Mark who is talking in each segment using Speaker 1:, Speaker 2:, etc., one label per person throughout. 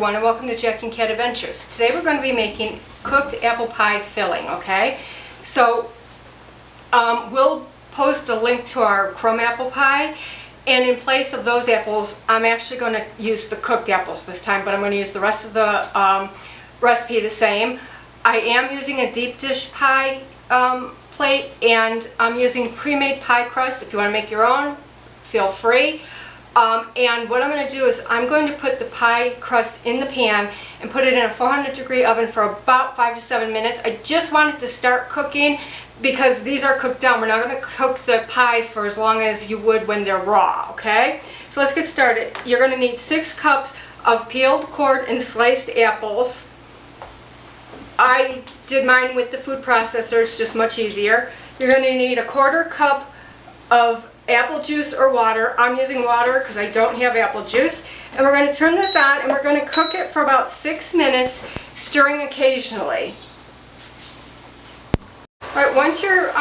Speaker 1: everyone, and welcome to Jack and Cat Adventures. Today we're going to be making cooked apple pie filling, okay? So we'll post a link to our crumb apple pie, and in place of those apples I'm actually going to use the cooked apples this time, but I'm going to use the rest of the recipe the same. I am using a deep dish pie plate, and I'm using pre-made pie crust. If you want to make your own, feel free. And what I'm going to do is I'm going to put the pie crust in the pan and put it in a 400-degree oven for about 5 to 7 minutes. I just want it to start cooking because these are cooked down. We're not going to cook the pie for as long as you would when they're raw, okay? So let's get started. You're going to need 6 cups of peeled, cored, and sliced apples. I did mine with the food processor. It's just much easier. You're going to need a 1/4 cup of apple juice or water. I'm using water because I don't have apple juice. And we're going to turn this on and we're going to cook it for about 6 minutes, stirring occasionally. Alright, once your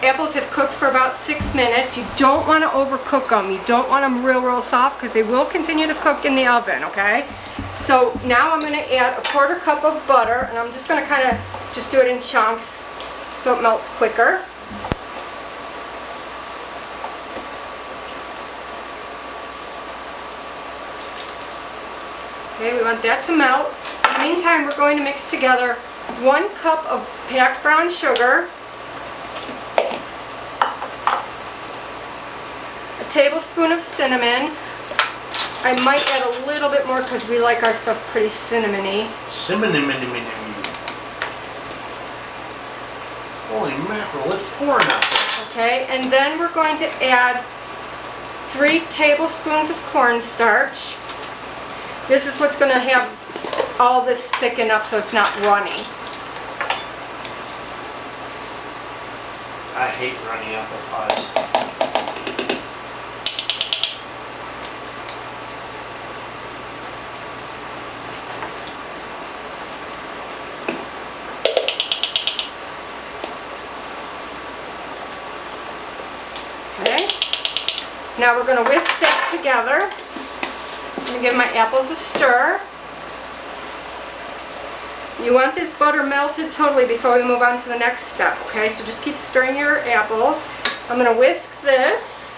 Speaker 1: apples have cooked for about 6 minutes, you don't want to overcook them. You don't want them real soft because they will continue to cook in the oven, okay? So now I'm going to add a 1/4 cup of butter, and I'm just going to kind of just do it in chunks so it melts quicker. Okay, we want that to melt. In the meantime, we're going to mix together 1 cup of packed brown sugar, a tablespoon of cinnamon. I might add a little bit more because we like our stuff pretty cinnamony.
Speaker 2: Cinnamon. Holy mackerel, it's pouring out.
Speaker 1: Okay, and then we're going to add 3 tablespoons of cornstarch. This is what's going to have all this thicken up so it's not runny.
Speaker 2: I hate runny apple pies.
Speaker 1: Okay, now we're going to whisk that together. I'm going to give my apples a stir. You want this butter melted totally before we move on to the next step, okay? So just keep stirring your apples. I'm going to whisk this.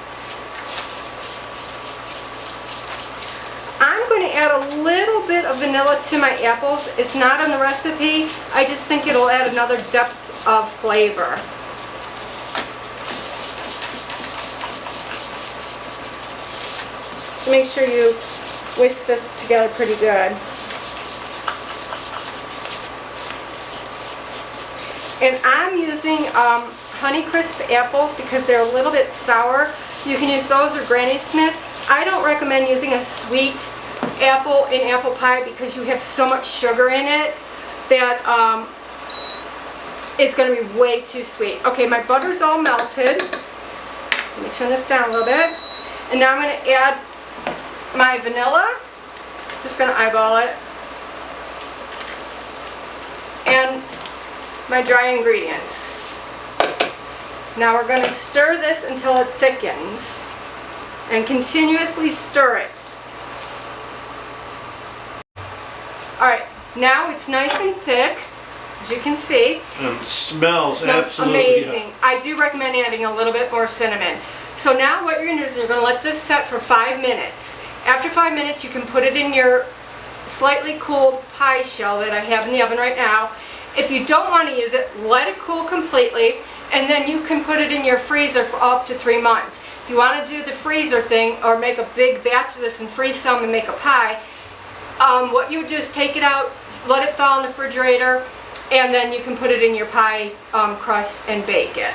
Speaker 1: I'm going to add a little bit of vanilla to my apples. It's not in the recipe. I just think it'll add another depth of flavor. So make sure you whisk this together pretty good. And I'm using Honeycrisp apples because they're a little bit sour. You can use those or Granny Smith. I don't recommend using a sweet apple in apple pie because you have so much sugar in it that it's going to be way too sweet. Okay, my butter's all melted. Let me turn this down a little bit. And now I'm going to add my vanilla. Just going to eyeball it. And my dry ingredients. Now we're going to stir this until it thickens and continuously stir it. Alright, now it's nice and thick, as you can see.
Speaker 2: And it smells absolutely
Speaker 1: amazing. I do recommend adding a little bit more cinnamon. So now what you're going to do is you're going to let this set for 5 minutes. After 5 minutes you can put it in your slightly cooled pie shell that I have in the oven right now. If you don't want to use it, let it cool completely, and then you can put it in your freezer for up to 3 months. If you want to do the freezer thing or make a big batch of this and freeze some and make a pie, what you would do is take it out, let it thaw in the refrigerator, and then you can put it in your pie crust and bake it.